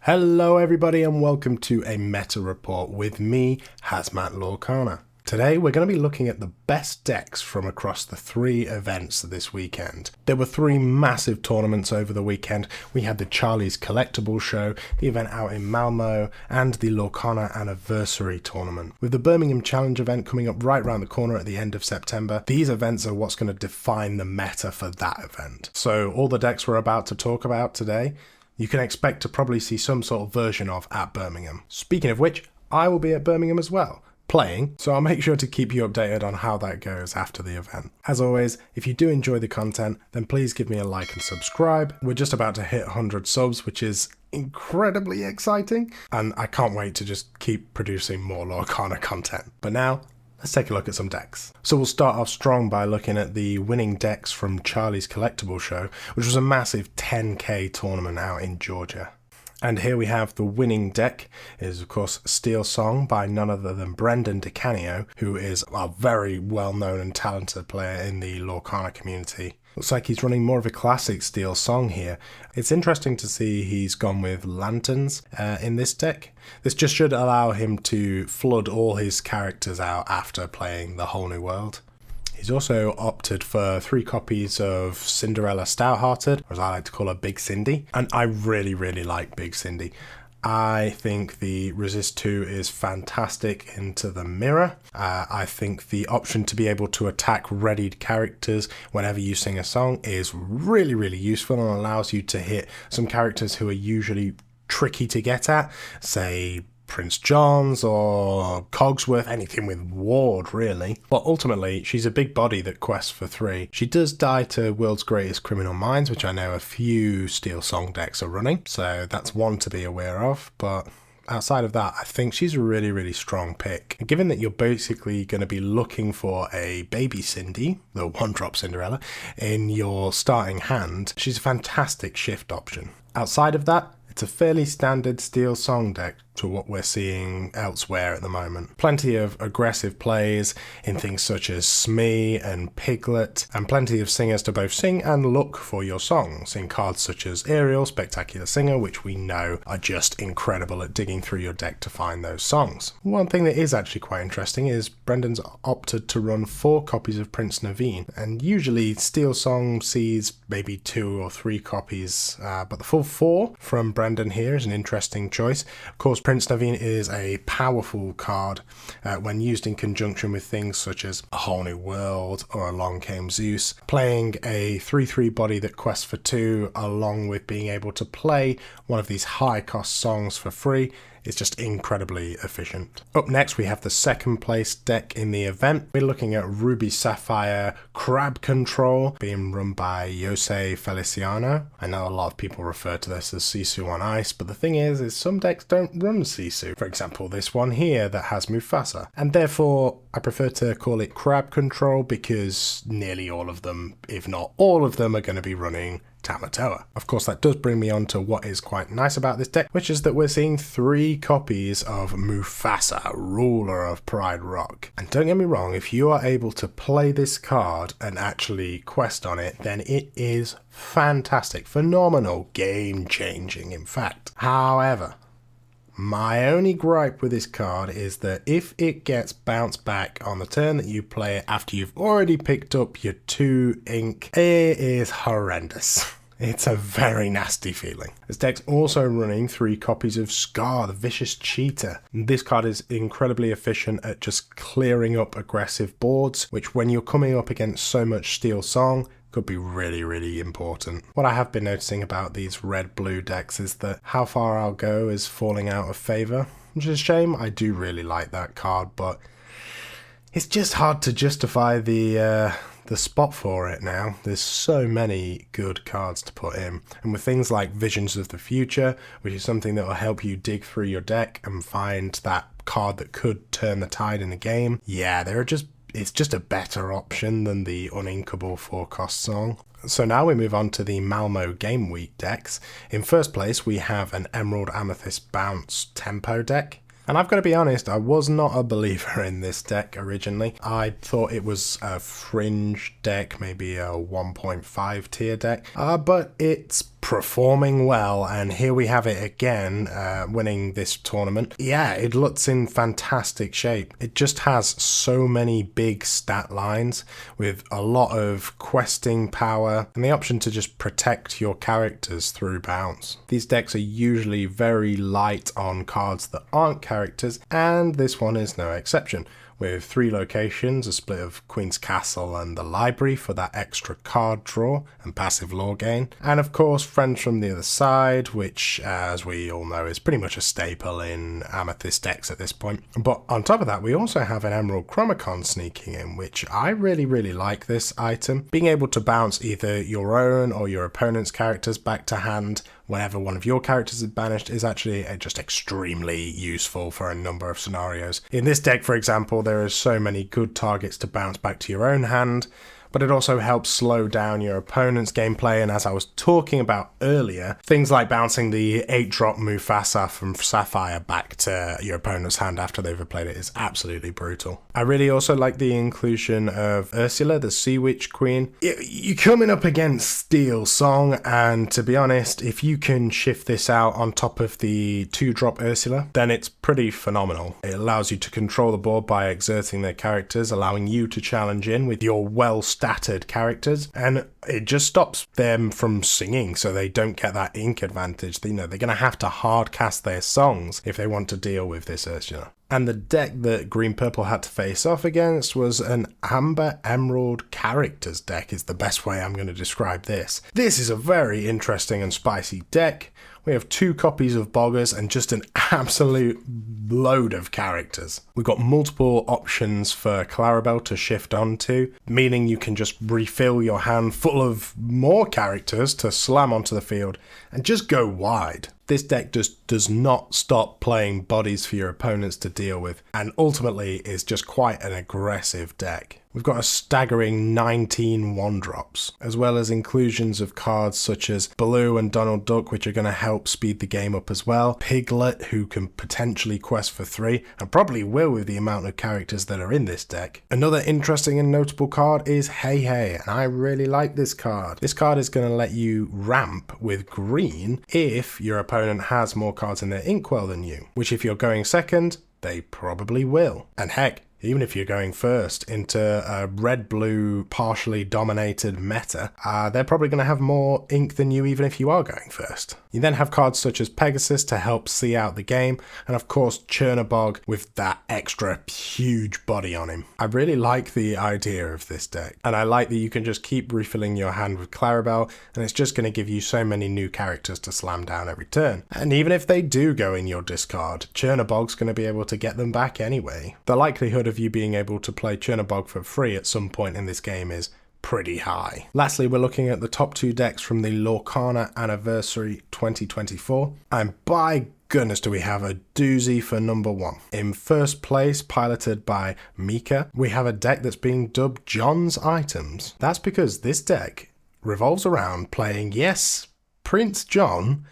Hello everybody and welcome to a meta report with me, Hazmat Lorcana. Today we're going to be looking at the best decks from across the three events this weekend. There were three massive tournaments over the weekend. We had the Charlie's Collectible Show, the event out in Malmo, and the Lorcana Anniversary Tournament. With the Birmingham Challenge event coming up right around the corner at the end of September, these events are what's going to define the meta for that event. So all the decks we're about to talk about today, you can expect to probably see some sort of version of at Birmingham. Speaking of which, I will be at Birmingham as well, playing, so I'll make sure to keep you updated on how that goes after the event. As always, if you do enjoy the content, then please give me a like and subscribe. We're just about to hit 100 subs, which is incredibly exciting, and I can't wait to just keep producing more Lorcana content. But now, let's take a look at some decks. So we'll start off strong by looking at the winning decks from Charlie's Collectible Show, which was a massive 10k tournament out in Georgia. And here we have the winning deck. It is of course SteelSong by none other than Brendan DeCanio, who is a very well-known and talented player in the Lorcana community. Looks like he's running more of a classic SteelSong here. It's interesting to see he's gone with lanterns in this deck. This just should allow him to flood all his characters out after playing the whole new world. He's also opted for 3 copies of Cinderella Stouthearted, or as I like to call her, Big Cindy. And I really like Big Cindy. I think the Resist 2 is fantastic into the mirror. I think the option to be able to attack readied characters whenever you sing a song is really useful and allows you to hit some characters who are usually tricky to get at, say Prince John's or Cogsworth, anything with Ward really. But ultimately, she's a big body that quests for 3. She does die to World's Greatest Criminal Minds, which I know a few SteelSong decks are running, so that's one to be aware of, but outside of that, I think she's a really strong pick. Given that you're basically going to be looking for a baby Cindy, the 1-drop Cinderella, in your starting hand, she's a fantastic shift option. Outside of that, it's a fairly standard SteelSong deck to what we're seeing elsewhere at the moment. Plenty of aggressive plays in things such as Smee and Piglet, and plenty of singers to both sing and look for your songs in cards such as Ariel, Spectacular Singer, which we know are just incredible at digging through your deck to find those songs. One thing that is actually quite interesting is Brendan's opted to run 4 copies of Prince Naveen, and usually SteelSong sees maybe 2 or 3 copies, but the full 4 from Brendan here is an interesting choice. Of course, Prince Naveen is a powerful card when used in conjunction with things such as A Whole New World or Along Came Zeus. Playing a 3/3 body that quests for 2 along with being able to play one of these high cost songs for free is just incredibly efficient. Up next we have the second place deck in the event. We're looking at Ruby Sapphire Crab Control being run by Jose Feliciano. I know a lot of people refer to this as Sisu on ice, but the thing is some decks don't run Sisu. For example, this one here that has Mufasa. And therefore I prefer to call it Crab Control because nearly all of them, if not all of them, are going to be running Tamatoa. Of course, that does bring me on to what is quite nice about this deck, which is that we're seeing 3 copies of Mufasa, Ruler of Pride Rock. And don't get me wrong, if you are able to play this card and actually quest on it, then it is fantastic, phenomenal, game-changing in fact. However, my only gripe with this card is that if it gets bounced back on the turn that you play it after you've already picked up your 2 ink, it is horrendous. It's a very nasty feeling. This deck's also running 3 copies of Scar, the Vicious Cheetah. This card is incredibly efficient at just clearing up aggressive boards, which when you're coming up against so much SteelSong, could be really important. What I have been noticing about these red-blue decks is that How Far I'll Go is falling out of favour, which is a shame. I do really like that card, but it's just hard to justify the spot for it now. There's so many good cards to put in, and with things like Visions of the Future, which is something that will help you dig through your deck and find that card that could turn the tide in the game, yeah, it's just a better option than the uninkable 4-cost song. So now we move on to the Malmo Game Week decks. In first place we have an Emerald Amethyst Bounce Tempo deck. And I've got to be honest, I was not a believer in this deck originally. I thought it was a fringe deck, maybe a 1.5 tier deck, but it's performing well, and here we have it again, winning this tournament. Yeah, it looks in fantastic shape. It just has so many big stat lines with a lot of questing power and the option to just protect your characters through bounce. These decks are usually very light on cards that aren't characters, and this one is no exception. With 3 locations, a split of Queen's Castle and the Library for that extra card draw and passive lore gain. And of course, Friends from the Other Side, which, as we all know, is pretty much a staple in Amethyst decks at this point. But on top of that, we also have an Emerald Chromacon sneaking in, which I really like this item. Being able to bounce either your own or your opponent's characters back to hand whenever one of your characters is banished is actually just extremely useful for a number of scenarios. In this deck, for example, there are so many good targets to bounce back to your own hand, but it also helps slow down your opponent's gameplay, and as I was talking about earlier, things like bouncing the 8-drop Mufasa from Sapphire back to your opponent's hand after they've played it is absolutely brutal. I really also like the inclusion of Ursula, the Sea Witch Queen. You're coming up against SteelSong, and to be honest, if you can shift this out on top of the 2-drop Ursula, then it's pretty phenomenal. It allows you to control the board by exerting their characters, allowing you to challenge in with your well-statted characters, and it just stops them from singing so they don't get that ink advantage. You know, they're going to have to hard cast their songs if they want to deal with this Ursula. And the deck that Green Purple had to face off against was an Amber Emerald Characters deck, is the best way I'm going to describe this. This is a very interesting and spicy deck. We have 2 copies of Boggers and just an absolute load of characters. We've got multiple options for Clarabelle to shift onto, meaning you can just refill your hand full of more characters to slam onto the field and just go wide. This deck just does not stop playing bodies for your opponents to deal with, and ultimately is just quite an aggressive deck. We've got a staggering 19 1-drops, as well as inclusions of cards such as Baloo and Donald Duck, which are going to help speed the game up as well. Piglet, who can potentially quest for 3, and probably will with the amount of characters that are in this deck. Another interesting and notable card is Hey Hey, and I really like this card. This card is going to let you ramp with green if your opponent has more cards in their inkwell than you, which if you're going second, they probably will. And heck, even if you're going first into a red-blue partially dominated meta, they're probably going to have more ink than you even if you are going first. You then have cards such as Pegasus to help see out the game, and of course Chernabog with that extra huge body on him. I really like the idea of this deck, and I like that you can just keep refilling your hand with Clarabelle, and it's just going to give you so many new characters to slam down every turn. And even if they do go in your discard, Chernabog's going to be able to get them back anyway. The likelihood of you being able to play Chernabog for free at some point in this game is pretty high. Lastly, we're looking at the top 2 decks from the Lorcana Anniversary 2024, and by goodness do we have a doozy for number 1. In first place, piloted by Mika, we have a deck that's being dubbed John's Items. That's because this deck revolves around playing, yes, Prince John,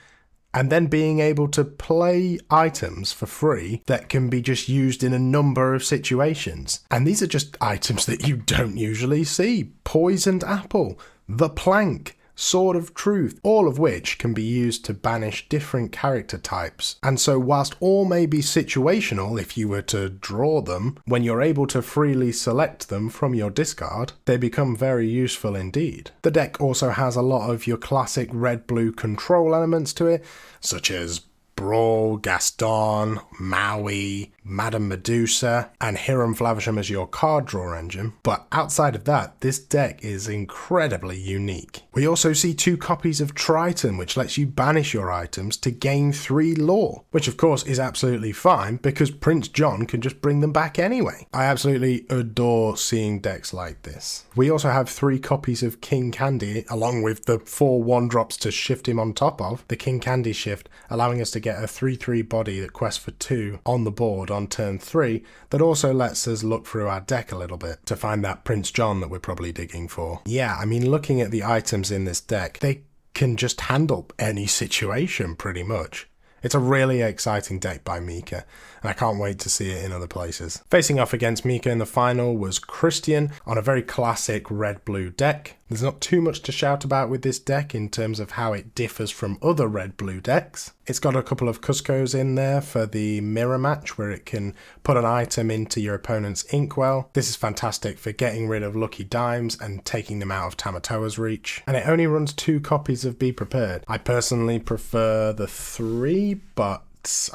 and then being able to play items for free that can be just used in a number of situations. And these are just items that you don't usually see. Poisoned Apple, the Plank, Sword of Truth, all of which can be used to banish different character types. And so whilst all may be situational if you were to draw them, when you're able to freely select them from your discard, they become very useful indeed. The deck also has a lot of your classic red-blue control elements to it, such as Brawl, Gaston, Maui, Madame Medusa, and Hiram Flavisham as your card draw engine. But outside of that, this deck is incredibly unique. We also see 2 copies of Triton, which lets you banish your items to gain 3 lore, which of course is absolutely fine because Prince John can just bring them back anyway. I absolutely adore seeing decks like this. We also have 3 copies of King Candy, along with the 4 1-drops to shift him on top of the King Candy shift, allowing us to get a 3/3 body that quests for 2 on the board on turn 3 that also lets us look through our deck a little bit to find that Prince John that we're probably digging for. Yeah, I mean, looking at the items in this deck, they can just handle any situation pretty much. It's a really exciting deck by Mika, and I can't wait to see it in other places. Facing off against Mika in the final was Christian on a very classic red-blue deck. There's not too much to shout about with this deck in terms of how it differs from other red-blue decks. It's got a couple of Cuscos in there for the mirror match where it can put an item into your opponent's inkwell. This is fantastic for getting rid of lucky dimes and taking them out of Tamatoa's reach. And it only runs 2 copies of Be Prepared. I personally prefer the 3, but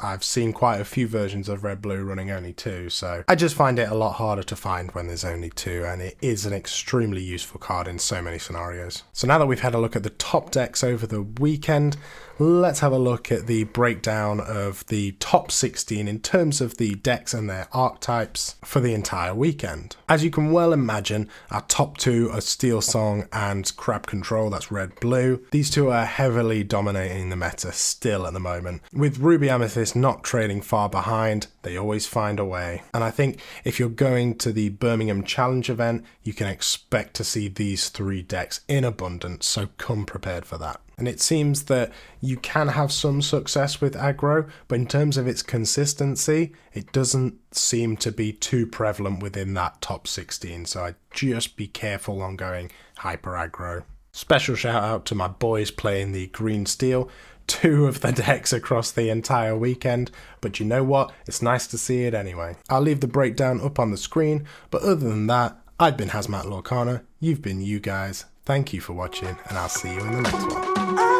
I've seen quite a few versions of Red Blue running only 2, so I just find it a lot harder to find when there's only 2, and it is an extremely useful card in so many scenarios. So now that we've had a look at the top decks over the weekend, let's have a look at the breakdown of the top 16 in terms of the decks and their archetypes for the entire weekend. As you can well imagine, our top 2 are SteelSong and Crab Control, that's red-blue. These 2 are heavily dominating the meta still at the moment. With Ruby Amethyst not trailing far behind, they always find a way. And I think if you're going to the Birmingham Challenge event, you can expect to see these 3 decks in abundance, so come prepared for that. And it seems that you can have some success with aggro, but in terms of its consistency, it doesn't seem to be too prevalent within that top 16, so I'd just be careful on going hyper aggro. Special shout out to my boys playing the green steel, 2 of the decks across the entire weekend, but you know what, it's nice to see it anyway. I'll leave the breakdown up on the screen, but other than that, I've been Hazmat Lorcana, you've been you guys. Thank you for watching, and I'll see you in the next one.